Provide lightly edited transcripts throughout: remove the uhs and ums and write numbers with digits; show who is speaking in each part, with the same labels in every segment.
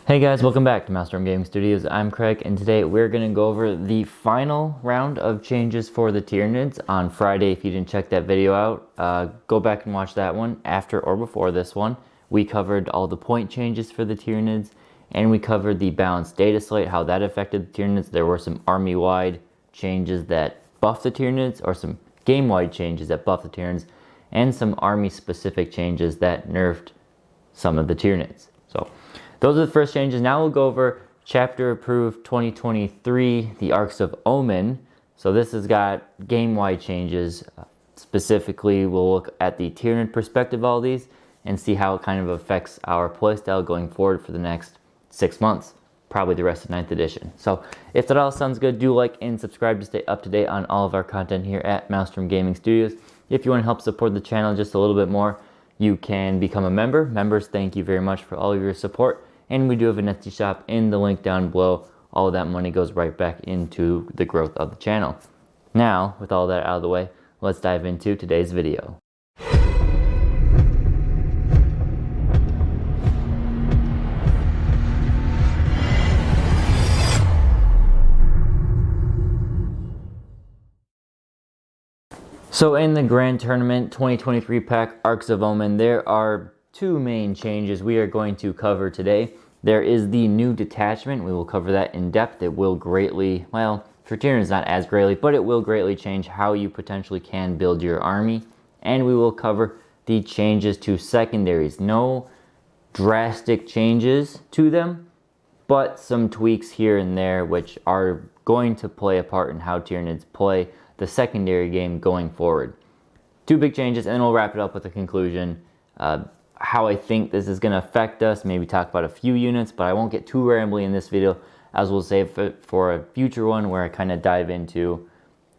Speaker 1: Hey guys, welcome back to Master Gaming Studios. I'm Craig, and today we're going to go over the final round of changes for the Tyranids on Friday. If you didn't check that video out, go back and watch that one after or before this one. We covered all the point changes for the Tyranids, and we covered the balanced data slate, how that affected the Tyranids. There were some army-wide changes that buffed the Tyranids, or some game-wide changes that buffed the Tyranids, and some army-specific changes that nerfed some of the Tyranids. So those are the first changes. Now we'll go over chapter approved 2023, the Arks of Omen. So this has got game-wide changes. Specifically, we'll look at the Tyranid perspective of all these and see how it kind of affects our playstyle going forward for the next 6 months, probably the rest of 9th edition. So if that all sounds good, do like and subscribe to stay up to date on all of our content here at Maelstrom Gaming Studios. If you want to help support the channel just a little bit more, you can become a member. Members, thank you very much for all of your support. And we do have an Etsy shop in the link down below. All of that money goes right back into the growth of the channel. Now, with all that out of the way, let's dive into today's video. So in the Grand Tournament 2023 pack, Arks of Omen, there are two main changes we are going to cover today. There is the new detachment. We will cover that in depth. It will greatly, well, for Tyranids not as greatly, but it will greatly change how you potentially can build your army. And we will cover the changes to secondaries. No drastic changes to them, but some tweaks here and there which are going to play a part in how Tyranids play the secondary game going forward. Two big changes, and then we'll wrap it up with a conclusion. How I think this is going to affect us, maybe talk about a few units, but I won't get too rambly in this video, as we'll save it for a future one where I kind of dive into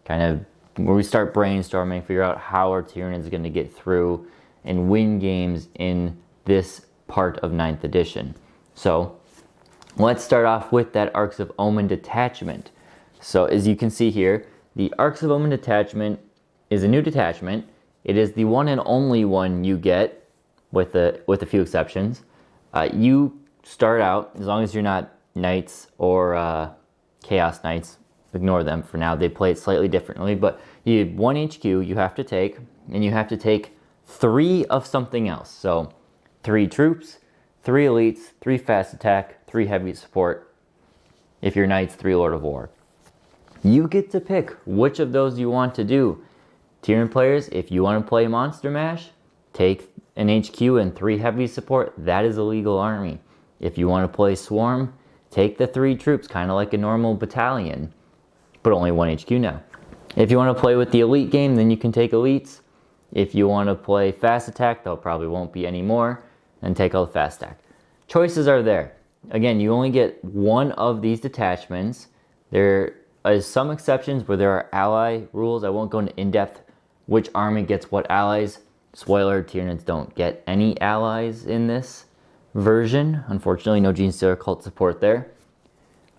Speaker 1: where we start brainstorming, figure out how our Tyranids is going to get through and win games in this part of 9th edition. So let's start off with that Arks of Omen detachment. So as you can see here, the Arks of Omen detachment is a new detachment. It is the one and only one you get, with a few exceptions. You start out, as long as you're not Knights or Chaos Knights, ignore them for now, they play it slightly differently, but you have 1 HQ you have to take, and you have to take 3 of something else. So 3 troops, 3 elites, 3 fast attack, 3 heavy support. If you're Knights, 3 Lord of War. You get to pick which of those you want to do. Tyranid players, if you want to play Monster Mash, take an HQ and 3 heavy support. That is a legal army. If you want to play Swarm, take the 3 troops, kind of like a normal battalion, but only 1 HQ now. If you want to play with the elite game, then you can take elites. If you want to play fast attack, though probably won't be any more, then take all the fast attack. Choices are there. Again, you only get 1 of these detachments. There is some exceptions where there are ally rules. I won't go into in-depth which army gets what allies. Spoiler, Tyranids don't get any allies in this version. Unfortunately, no Genestealer cult support there.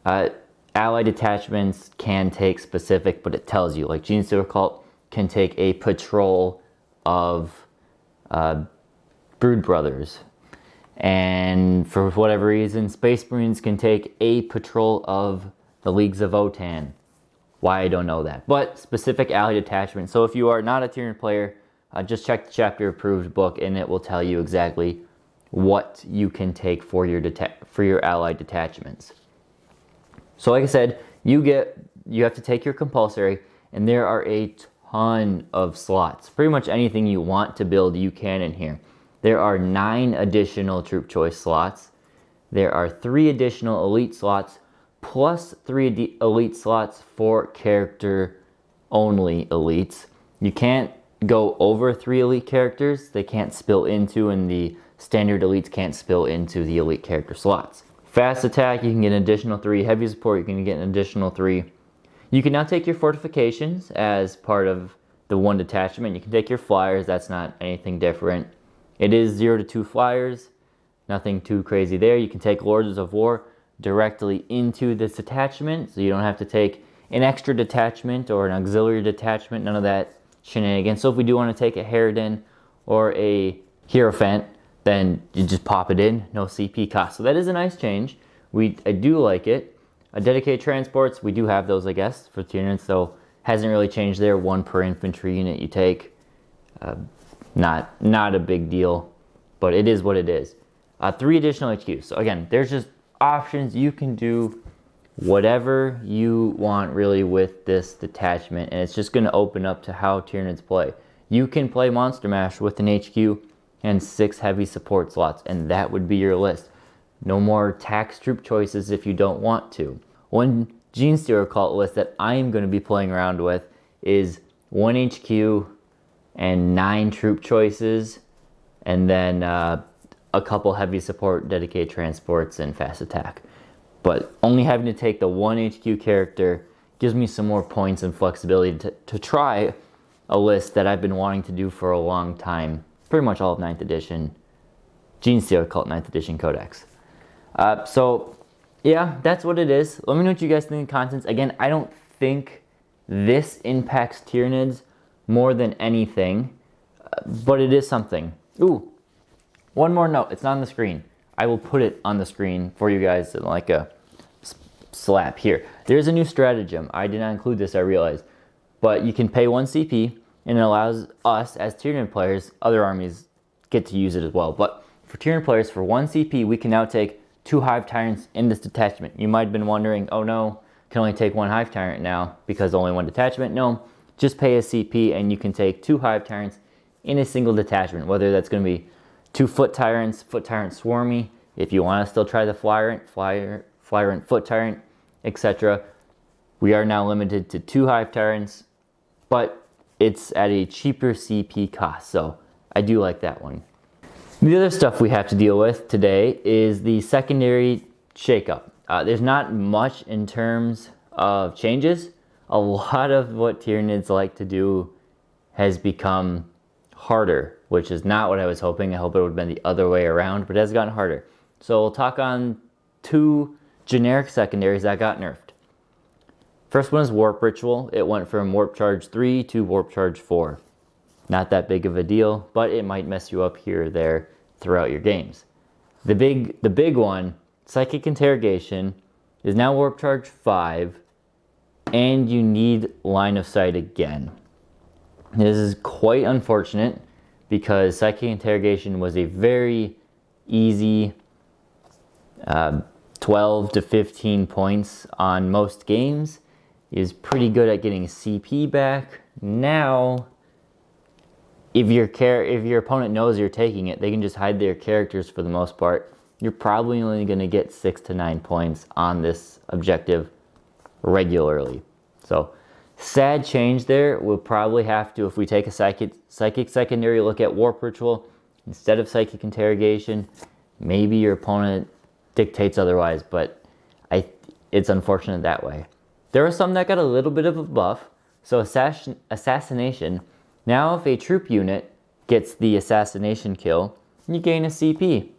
Speaker 1: Ally detachments can take specific, but it tells you, like Genestealer cult can take a patrol of Brood Brothers. And for whatever reason, Space Marines can take a patrol of the Leagues of Votann. Why, I don't know that. But specific ally detachment. So if you are not a Tyranid player, just check the chapter approved book, and it will tell you exactly what you can take for your allied detachments. So like I said, you have to take your compulsory, and there are a ton of slots. Pretty much anything you want to build, you can in here. There are 9 additional troop choice slots. There are 3 additional elite slots, plus 3 elite slots for character only elites. You can't go over 3 elite characters. They can't spill into, and the standard elites can't spill into the elite character slots. Fast attack, you can get an additional 3. Heavy support, you can get an additional 3. You can now take your fortifications as part of the 1 detachment. You can take your flyers. That's not anything different. It is 0 to 2 flyers. Nothing too crazy there. You can take Lords of War directly into this detachment, so you don't have to take an extra detachment or an auxiliary detachment. None of that shenanigans. So if we do want to take a Harridan or a Hierophant, then you just pop it in, no CP cost. So that is a nice change. I do like it. Dedicated transports, we do have those, I guess, for Tyranids, so hasn't really changed there. 1 per infantry unit you take. Not a big deal, but it is what it is. 3 additional HQs. So again, there's just options. You can do whatever you want really with this detachment, and it's just going to open up to how Tyranids play. You can play Monster Mash with an HQ and 6 heavy support slots, and that would be your list. No more tax troop choices if you don't want to. One Gene Stealer cult list that I'm going to be playing around with is 1 HQ and 9 troop choices, and then a couple heavy support, dedicated transports, and fast attack. But only having to take the 1 HQ character gives me some more points and flexibility to try a list that I've been wanting to do for a long time. Pretty much all of 9th edition Gene Stealer Cult 9th edition Codex. So yeah, that's what it is. Let me know what you guys think in the contents. Again, I don't think this impacts Tyranids more than anything, but it is something. Ooh, one more note. It's not on the screen. I will put it on the screen for you guys like a slap here. There's a new stratagem. I did not include this, I realized. But you can pay 1 CP, and it allows us as Tyranid players, other armies get to use it as well. But for Tyranid players, for 1 CP, we can now take 2 Hive Tyrants in this detachment. You might have been wondering, oh no, can only take 1 Hive Tyrant now because only 1 detachment. No, just pay a CP and you can take 2 Hive Tyrants in a single detachment, whether that's going to be 2 Foot Tyrant Swarmy, if you want to still try the Flyrant, Foot Tyrant, etc. We are now limited to 2 Hive Tyrants, but it's at a cheaper CP cost, so I do like that one. The other stuff we have to deal with today is the secondary shakeup. There's not much in terms of changes. A lot of what Tyranids like to do has become harder, which is not what I was hoping. I hope it would have been the other way around, but it has gotten harder. So we'll talk on 2 generic secondaries that got nerfed. First one is Warp Ritual. It went from Warp Charge 3 to Warp Charge 4. Not that big of a deal, but it might mess you up here or there throughout your games. The big one, Psychic Interrogation, is now Warp Charge 5, and you need Line of Sight again. This is quite unfortunate because Psychic Interrogation was a very easy 12 to 15 points on most games. Is pretty good at getting CP back. Now, if your opponent knows you're taking it, they can just hide their characters for the most part. You're probably only going to get 6 to 9 points on this objective regularly. So, sad change there. We'll probably have to, if we take a psychic secondary look at Warp Ritual instead of Psychic Interrogation, maybe your opponent dictates otherwise, but it's unfortunate that way. There are some that got a little bit of a buff. So Assassination. Now if a troop unit gets the assassination kill, you gain a CP.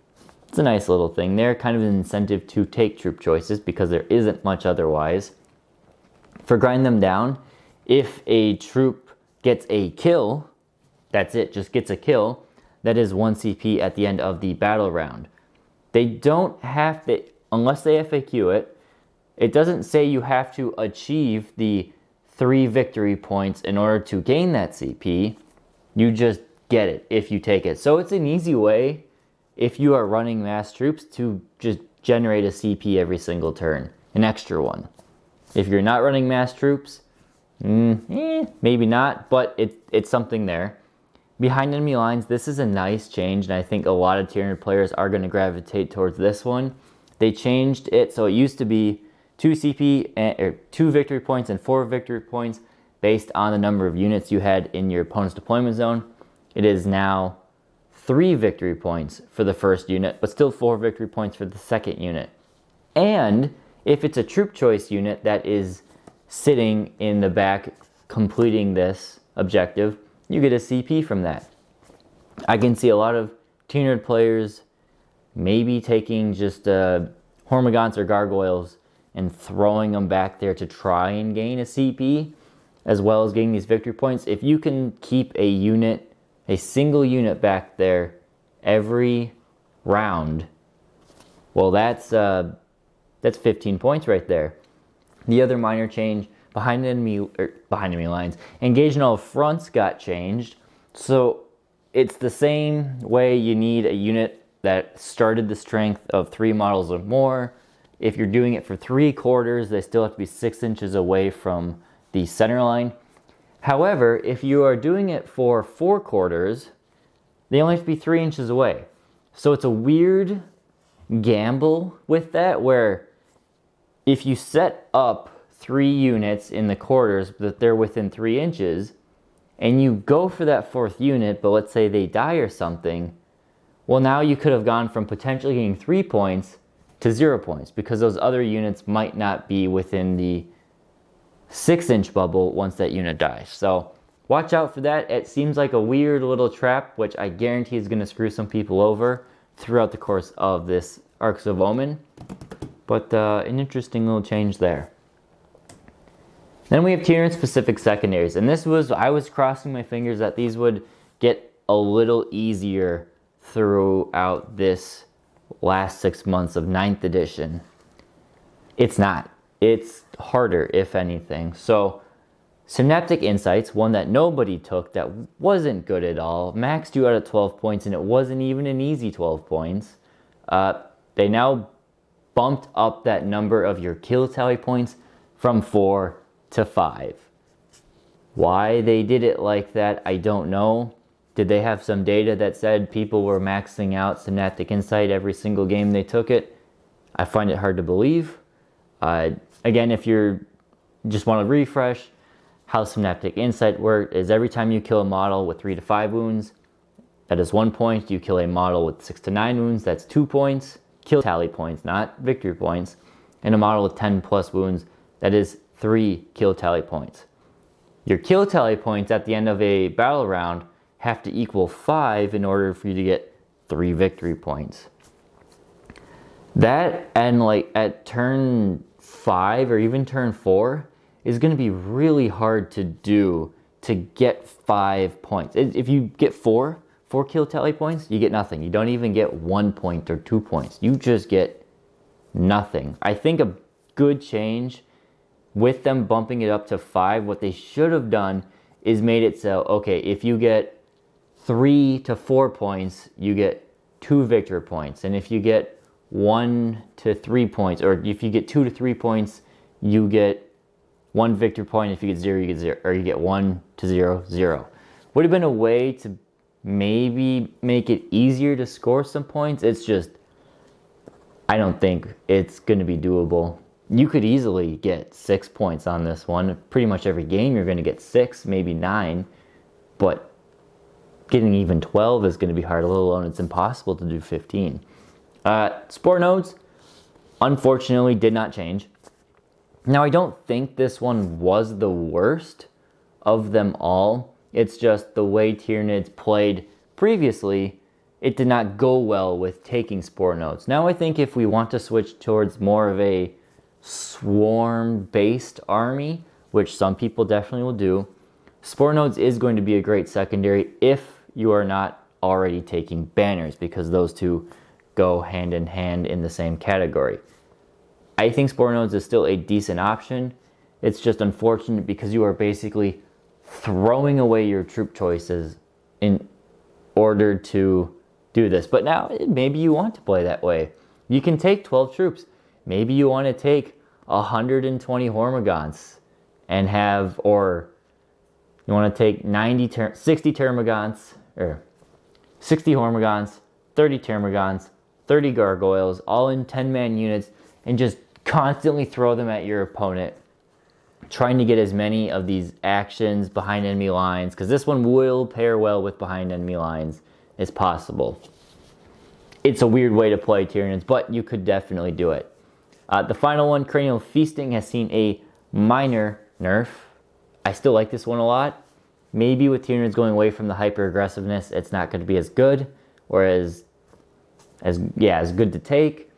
Speaker 1: It's a nice little thing there. Kind of an incentive to take troop choices because there isn't much otherwise. For Grind Them Down, if a troop gets a kill, that's it, just gets a kill, that is 1 CP at the end of the battle round. They don't have to, unless they FAQ it, it doesn't say you have to achieve the 3 victory points in order to gain that CP. You just get it if you take it. So it's an easy way, if you are running mass troops, to just generate a CP every single turn. An extra one. If you're not running mass troops, maybe not, but it's something there. Behind enemy lines, this is a nice change, and I think a lot of Tyranid players are going to gravitate towards this one. They changed it, so it used to be 2 CP, or 2 victory points and 4 victory points based on the number of units you had in your opponent's deployment zone. It is now 3 victory points for the first unit, but still 4 victory points for the second unit. And if it's a troop choice unit that is sitting in the back completing this objective, you get a CP from that. I can see a lot of Tyranid players maybe taking just Hormagaunts or Gargoyles and throwing them back there to try and gain a CP, as well as getting these victory points. If you can keep a unit, a single unit back there every round. Well, that's 15 points right there. The other minor change, behind enemy lines, engage in all fronts got changed. So it's the same way you need a unit that started the strength of 3 models or more. If you're doing it for 3/4, they still have to be 6 inches away from the center line. However, if you are doing it for 4/4, they only have to be 3 inches away. So it's a weird gamble with that, where if you set up 3 units in the quarters that they're within 3 inches, and you go for that 4th unit, but let's say they die or something, well, now you could have gone from potentially getting 3 points to 0 points, because those other units might not be within the 6-inch bubble once that unit dies. So watch out for that. It seems like a weird little trap, which I guarantee is going to screw some people over throughout the course of this Arks of Omen. But an interesting little change there. Then we have Tyranid specific secondaries, and I was crossing my fingers that these would get a little easier throughout this last 6 months of 9th edition. It's not. It's harder, if anything. So Synaptic Insights, one that nobody took, that wasn't good at all, maxed you out at 12 points, and it wasn't even an easy 12 points. They now bumped up that number of your kill tally points from 4 to 5. Why they did it like that, I don't know. Did they have some data that said people were maxing out Synaptic Insight every single game they took it? I find it hard to believe. Again, if you just want to refresh, how Synaptic Insight worked is every time you kill a model with 3 to 5 wounds, that is 1 point. You kill a model with 6 to 9 wounds, that's 2 points. Kill tally points, not victory points. And a model with 10 plus wounds, that is 3 kill tally points. Your kill tally points at the end of a battle round have to equal 5 in order for you to get 3 victory points. That, and like at turn 5 or even turn 4, is going to be really hard to do to get 5 points. If you get 4 kill tally points, you get nothing. You don't even get 1 point or 2 points. You just get nothing. I think a good change with them bumping it up to 5, what they should have done is made it so, okay, if you get 3 to 4 points, you get 2 victory points. And if you get 1 to 3 points, or if you get 2 to 3 points, you get 1 victory point. If you get 0, you get 0, or you get 1 to 0, 0. Would have been a way to maybe make it easier to score some points. It's just, I don't think it's going to be doable. You could easily get 6 points on this one. Pretty much every game you're going to get 6, maybe 9. But getting even 12 is going to be hard, let alone it's impossible to do 15. Spore nodes, unfortunately, did not change. Now, I don't think this one was the worst of them all. It's just the way Tyranids played previously, it did not go well with taking spore nodes. Now, I think if we want to switch towards more of a swarm-based army, which some people definitely will do, spore nodes is going to be a great secondary if you are not already taking banners, because those two go hand in hand in the same category. I think spore nodes is still a decent option. It's just unfortunate because you are basically throwing away your troop choices in order to do this. But now maybe you want to play that way. You can take 12 troops. Maybe you want to take 120 Hormagaunts and have, or you want to take 60 Termagants, or 60 Hormagaunts, 30 Termagants, 30 Gargoyles, all in 10-man units, and just constantly throw them at your opponent, trying to get as many of these actions behind enemy lines, because this one will pair well with behind enemy lines as possible. It's a weird way to play Tyranids, but you could definitely do it. The final one, Cranial Feasting, has seen a minor nerf. I still like this one a lot. Maybe with Tyranids going away from the hyper aggressiveness, it's not going to be as good, or as good to take.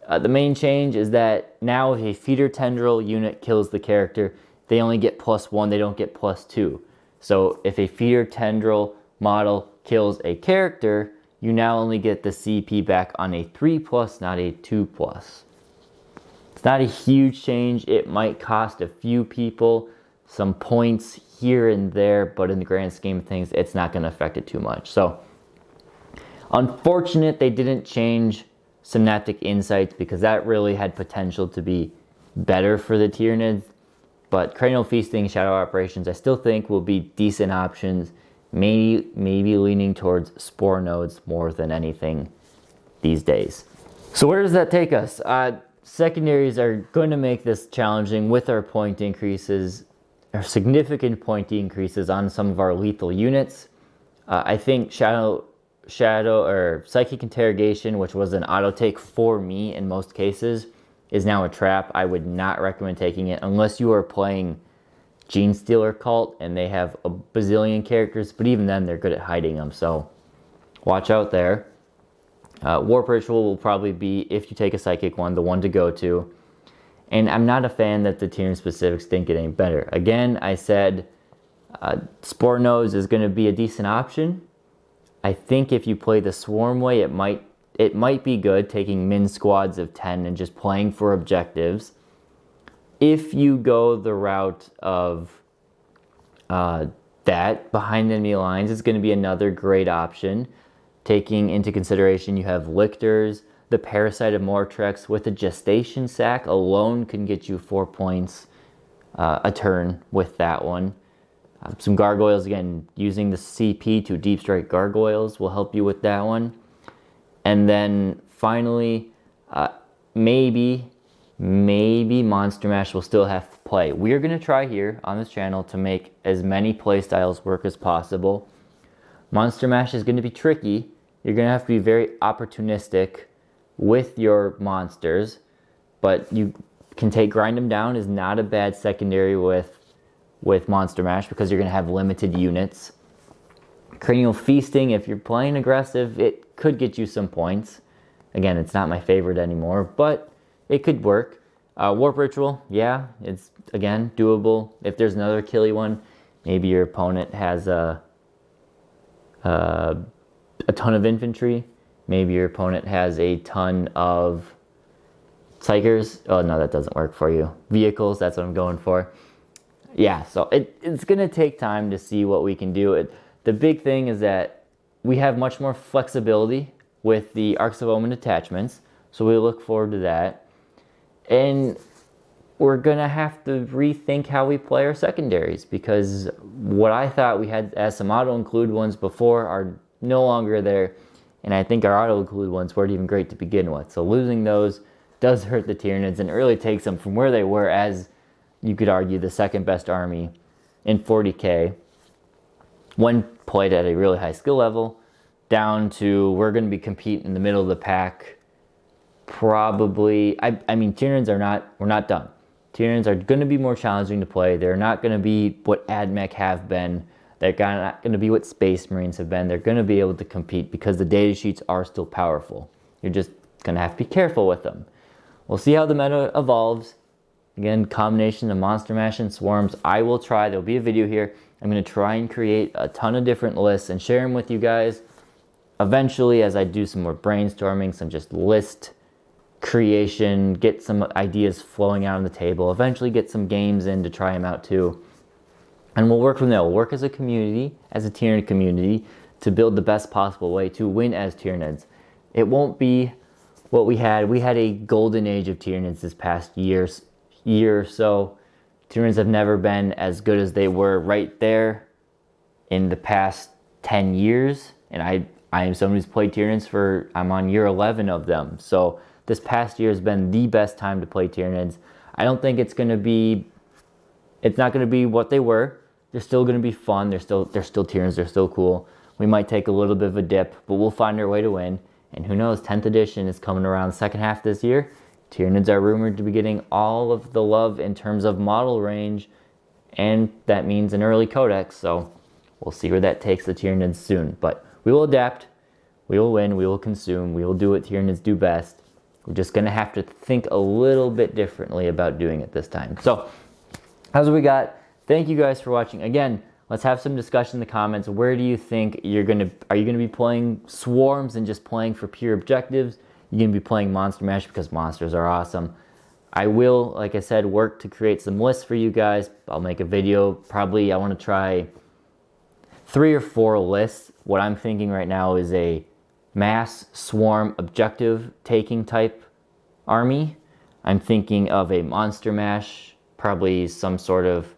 Speaker 1: The main change is that now if a feeder tendril unit kills the character, they only get +1, they don't get +2. So if a feeder tendril model kills a character, you now only get the CP back on a 3+, not a 2+. It's not a huge change. It might cost a few people some points here and there, but in the grand scheme of things, it's not going to affect it too much. So, unfortunate they didn't change Synaptic Insights, because that really had potential to be better for the Tyranids. But Cranial Feasting, Shadow Operations, I still think will be decent options. Maybe leaning towards Spore Nodes more than anything these days. So where does that take us? Secondaries are going to make this challenging with our point increases, or significant point increases on some of our lethal units. I think Shadow or Psychic Interrogation, which was an auto take for me in most cases, is now a trap. I would not recommend taking it unless you are playing Gene Stealer Cult and they have a bazillion characters, but even then they're good at hiding them, so watch out there. Warp Ritual will probably be, if you take a Psychic one, the one to go to. And I'm not a fan that the Tyranid specifics didn't get any better. Again, I said Spore Nodes is going to be a decent option. I think if you play the Swarm way, it might be good, taking min squads of 10 and just playing for objectives. If you go the route of that, behind enemy lines is going to be another great option. Taking into consideration you have Lictors, the Parasite of Mortrex with a Gestation Sac alone can get you 4 points a turn with that one. Some Gargoyles, again, using the CP to Deep Strike Gargoyles will help you with that one. And then finally, maybe Monster Mash will still have to play. We're going to try here on this channel to make as many playstyles work as possible. Monster Mash is going to be tricky. You're going to have to be very opportunistic with your monsters, but you can take Grind Them Down is not a bad secondary with Monster Mash, because you're going to have limited units. Cranial Feasting, if you're playing aggressive, it could get you some points. Again, it's not my favorite anymore, but it could work. Warp Ritual, yeah, it's, again, doable. If there's another killy one, maybe your opponent has a ton of infantry. Maybe your opponent has a ton of Psychers. Oh, no, that doesn't work for you. Vehicles, that's what I'm going for. Yeah, so it's going to take time to see what we can do. The big thing is that we have much more flexibility with the Arks of Omen detachments, so we look forward to that. And we're going to have to rethink how we play our secondaries, because what I thought we had as some auto-include ones before are no longer there, and I think our auto-include ones weren't even great to begin with. So losing those does hurt the Tyranids, and it really takes them from where they were as, you could argue, the second best army in 40k when played at a really high skill level, down to we're going to be competing in the middle of the pack. Probably, I mean, Tyranids we're not done. Tyranids are going to be more challenging to play. They're not going to be what AdMech have been. They're not going to be what Space Marines have been. They're going to be able to compete because the data sheets are still powerful. You're just going to have to be careful with them. We'll see how the meta evolves. Again, combination of Monster Mash and Swarms. I will try. There'll be a video here. I'm going to try and create a ton of different lists and share them with you guys. Eventually, as I do some more brainstorming, some just list creation, get some ideas flowing out on the table, eventually get some games in to try them out too. And we'll work from there. We'll work as a community, as a Tyranid community, to build the best possible way to win as Tyranids. It won't be what we had. We had a golden age of Tyranids this past year or so. Tyranids have never been as good as they were right there in the past 10 years. And I am someone who's played Tyranids I'm on year 11 of them. So this past year has been the best time to play Tyranids. I don't think it's not going to be what they were. They're still going to be fun. They're still Tyranids. They're still cool. We might take a little bit of a dip, but we'll find our way to win. And who knows, 10th edition is coming around the second half this year. Tyranids are rumored to be getting all of the love in terms of model range, and that means an early codex, so we'll see where that takes the Tyranids soon. But we will adapt, we will win, we will consume, we will do what Tyranids do best. We're just going to have to think a little bit differently about doing it this time. So, that's what we got. Thank you guys for watching. Again, let's have some discussion in the comments. Where do you think are you gonna be playing swarms and just playing for pure objectives? You're gonna be playing Monster Mash because monsters are awesome. I will, like I said, work to create some lists for you guys. I'll make a video. Probably I want to try 3 or 4 lists. What I'm thinking right now is a mass swarm objective taking type army. I'm thinking of a Monster Mash, probably some sort of,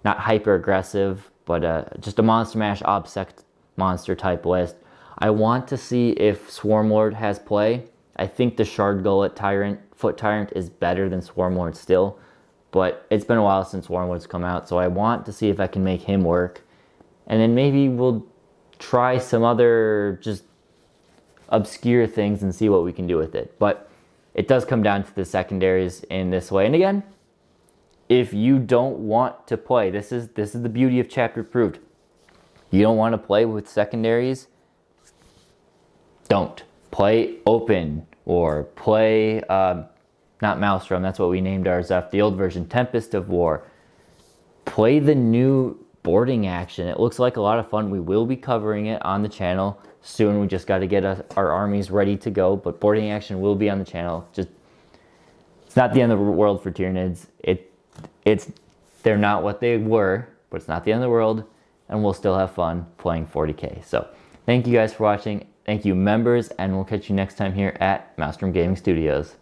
Speaker 1: not hyper aggressive, but just a Monster Mash obsect monster type list. I want to see if Swarmlord has play. I think the Shard Gullet Foot Tyrant is better than Swarmlord still, but it's been a while since Swarmlord's come out, so I want to see if I can make him work. And then maybe we'll try some other just obscure things and see what we can do with it. But it does come down to the secondaries in this way. And again, if you don't want to play, this is the beauty of Chapter Approved. You don't want to play with secondaries, don't. Play Open, or play, not Maelstrom, that's what we named ours after the old version, Tempest of War. Play the new boarding action. It looks like a lot of fun. We will be covering it on the channel soon. We just got to get our armies ready to go, but boarding action will be on the channel. Just, it's not the end of the world for Tyranids. They're not what they were, but it's not the end of the world, and we'll still have fun playing 40k. So thank you guys for watching. Thank you, members, and we'll catch you next time here at Maelstrom Gaming Studios.